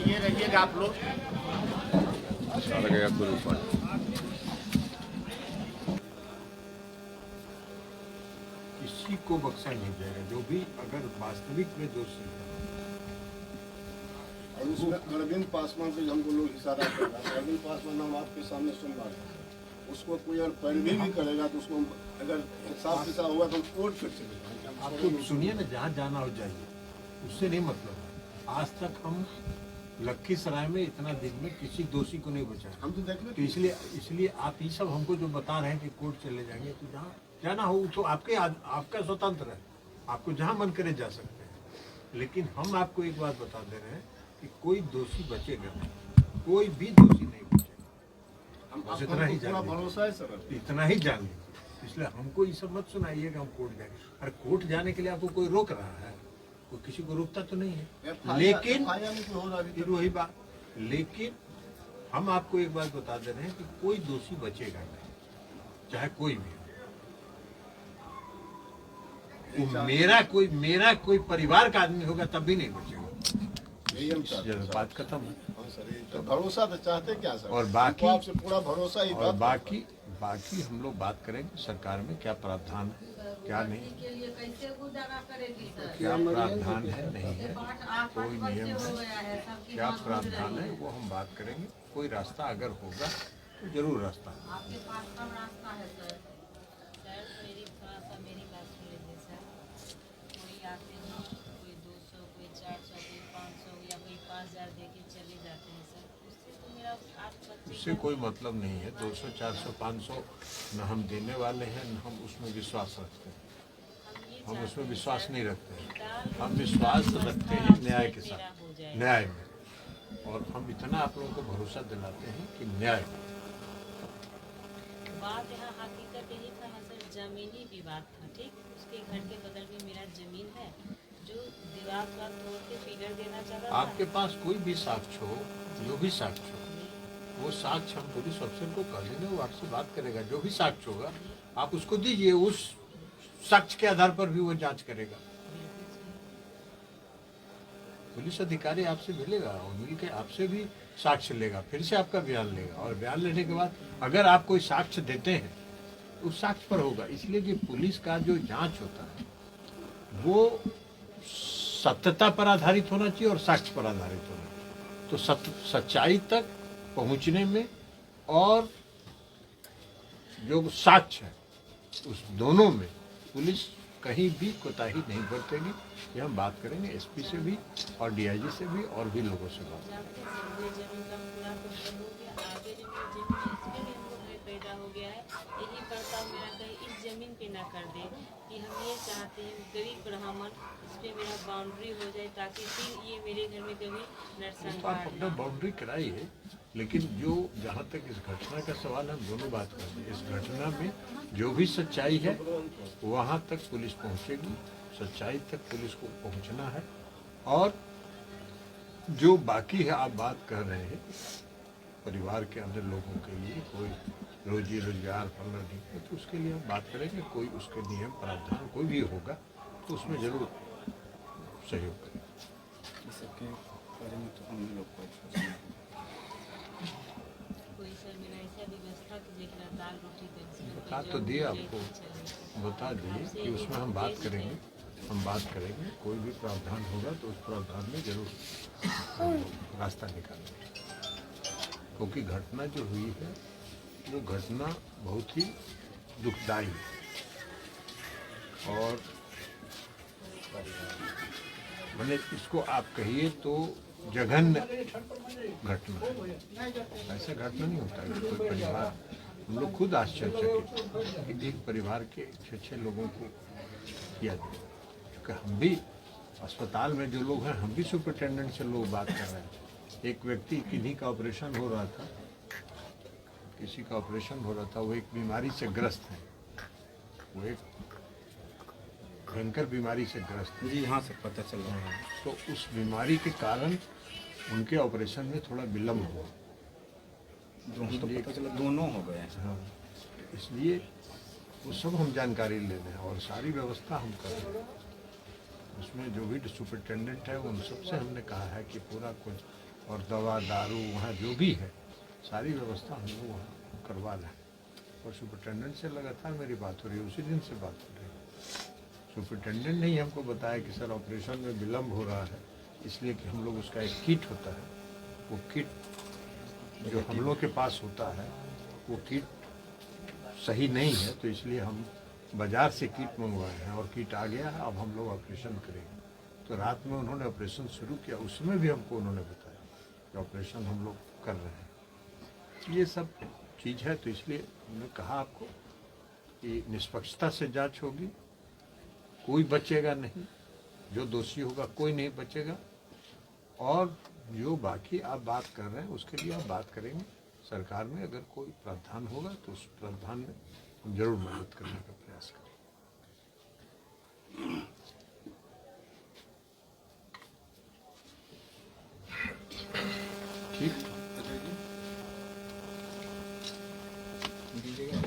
ये रहिएगा आप लोग। चढ़ गया गुरु पर। किसी को बख्शा नहीं जाएगा जो भी अगर वास्तविक में दोषी है। और उसमें अरविंद पासवान से हमको लोग इशारा कर रहा है। अरविंद पासवान हम आपके सामने सुन रहा है, उसको कोई अगर पैरवी भी करेगा तो उसको अगर हिसाब किताब हुआ तो हम कोर्ट फिर चले जाएंगे। आपको सुनिए ना, जहाँ जाना हो जाइए, उससे नहीं मतलब है। आज तक हम लखीसराय में इतना दिन में किसी दोषी को नहीं बचाया। हम तो देख तो इसलिए आप ये सब हमको जो बता रहे हैं कि कोर्ट चले जाएंगे, तो जहाँ जाना हो तो आपका स्वतंत्र है, आपको जहाँ मन करे जा सकते हैं। लेकिन हम आपको एक बात बता दे रहे हैं कि कोई दोषी बचेगा नहीं, कोई भी दोषी नहीं बचेगा। हम बस इतना ही पूरा भरोसा है सर। इतना ही जान लीजिए। इसलिए हमको ये सब मत सुनाइए कि हम कोर्ट जाए। अरे कोर्ट जाने के लिए आपको कोई रोक रहा है? कोई किसी को रोकता तो नहीं है। लेकिन फिर वही बात, लेकिन हम आपको एक बात बता दे रहे हैं कि कोई दोषी बचेगा नहीं, चाहे कोई भी हो। वो मेरा कोई परिवार का आदमी होगा तब भी नहीं बचेगा। जब बात खत्म है। तो भरोसा तो चाहते क्या सर? और बाकी आपसे पूरा भरोसा ही। और बाकी हम लोग बात करेंगे सरकार में क्या प्रावधान है, क्या नहीं, क्या प्रावधान है नहीं है, कोई नियम है, क्या प्रावधान है, वो हम बात करेंगे। कोई रास्ता अगर होगा तो जरूर रास्ता है। आपके पास कब रास्ता है सर? सर मेरी बात सुन लीजिए सर। कोई आते हैं, कोई 200, कोई 400, कोई 500 या कोई 5000 दे के चले जाते हैं सर। उससे तो मेरा उससे कोई मतलब नहीं है। 200, 400, 500 न हम देने वाले हैं, न हम उसमें विश्वास रखते हैं। हम उसमें विश्वास नहीं रखते हैं। हम विश्वास रखते हैं न्याय के साथ, न्याय में। और हम इतना आप लोगों को भरोसा दिलाते हैं कि न्याय बात यहाँ हकीकत यही था ना सर, जमीनी विवाद था। ठीक, उसके घर के बगल में मेरा जमीन है, जो दीवार तोड़ के फिगर देना चाह रहा था। आपके पास कोई भी साक्ष्य हो, जो भी साक्ष्य हो, वो साक्ष्य हम पुलिस अफसर को कह देंगे, वो आपसे बात करेगा। जो भी साक्ष्य होगा आप उसको दीजिए, उस साक्ष्य के आधार पर भी वो जांच करेगा। पुलिस अधिकारी आपसे मिलेगा और मिलके आपसे भी साक्ष्य लेगा, फिर से आपका बयान लेगा, और बयान लेने के बाद अगर आप कोई साक्ष्य देते हैं तो उस साक्ष्य पर होगा। इसलिए कि पुलिस का जो जांच होता है वो सत्यता पर आधारित होना चाहिए और साक्ष्य पर आधारित होना चाहिए। तो सच्चाई तक पहुंचने में और जो साक्ष्य है उस दोनों में पुलिस कहीं भी कोताही नहीं बरतेगी। ये हम बात करेंगे एसपी से भी और डीआईजी से भी और भी लोगों से बात जमीन पे ना कर दे कि हम ये चाहते हैं गरीब ब्राह्मण इस पे मेरा बाउंड्री हो जाए, ताकि फिर ये मेरे घर में कभी नरसंहार। आप अपना बाउंड्री कराइए, लेकिन जो जहाँ तक इस घटना का सवाल है, हम दोनों बात करते हैं। इस घटना में जो भी सच्चाई है वहाँ तक पुलिस पहुँचेगी, सच्चाई तक पुलिस को पहुँचना है। और जो बाकी है, आप बात कर रहे हैं परिवार के अंदर लोगों के लिए कोई रोजी रोजगार फलना नहीं है, तो उसके लिए हम बात करेंगे। कोई उसके नियम प्रावधान कोई भी होगा तो उसमें जरूर सहयोग करें। कोई सर मेरा ऐसा व्यवस्था कि जेकरा दाल रोटी बता तो दिए आपको, बता दिए कि उसमें हम बात करेंगे। कोई भी प्रावधान होगा तो उस प्रावधान में जरूर रास्ता निकालेंगे। क्योंकि घटना जो हुई है वो घटना बहुत ही दुखदायी है और मैंने इसको आप कहिए तो जघन्य घटना है। ऐसा घटना नहीं होता है कि कोई परिवार, हम लोग खुद आश्चर्यचकित कि एक परिवार के 6 लोगों को किया जाए। क्योंकि हम भी अस्पताल में जो लोग हैं, हम भी सुपरिटेंडेंट से लोग बात कर रहे हैं। एक व्यक्ति किन्हीं का ऑपरेशन हो रहा था, किसी का ऑपरेशन हो रहा था, वो एक बीमारी से ग्रस्त है, वो एक भयंकर बीमारी से ग्रस्त है। जी हाँ सर, पता चल रहा है। तो उस बीमारी के कारण उनके ऑपरेशन में थोड़ा विलम्ब हुआ। तो पता चला दोनों हो गए। हाँ, इसलिए वो सब हम जानकारी ले रहे हैं और सारी व्यवस्था हम कर रहे हैं। उसमें जो भी सुपरिटेंडेंट है उन सबसे हमने कहा है कि पूरा कुछ और दवा दारू वहाँ जो भी है सारी व्यवस्था हम लोग वहाँ करवा रहे हैं। और सुपरिटेंडेंट से लगातार मेरी बात हो रही है, उसी दिन से बात हो रही है। सुपरिटेंडेंट ने ही हमको बताया कि सर ऑपरेशन में विलम्ब हो रहा है, इसलिए कि हम लोग उसका एक किट होता है, वो किट जो हम लोग के पास होता है वो किट सही नहीं है, तो इसलिए हम बाजार से किट मंगवाए हैं और किट आ गया है, अब हम लोग ऑपरेशन करेंगे। तो रात में उन्होंने ऑपरेशन शुरू किया, उसमें भी हमको उन्होंने बताया कि ऑपरेशन हम लोग कर रहे हैं। ये सब चीज़ है, तो इसलिए हमने कहा आपको कि निष्पक्षता से जांच होगी, कोई बचेगा नहीं, जो दोषी होगा कोई नहीं बचेगा। और जो बाकी आप बात कर रहे हैं उसके लिए आप बात करेंगे सरकार में, अगर कोई प्रावधान होगा तो उस प्रावधान में हम जरूर मदद करने का प्रयास करेंगे। ठीक, दीजिएगा।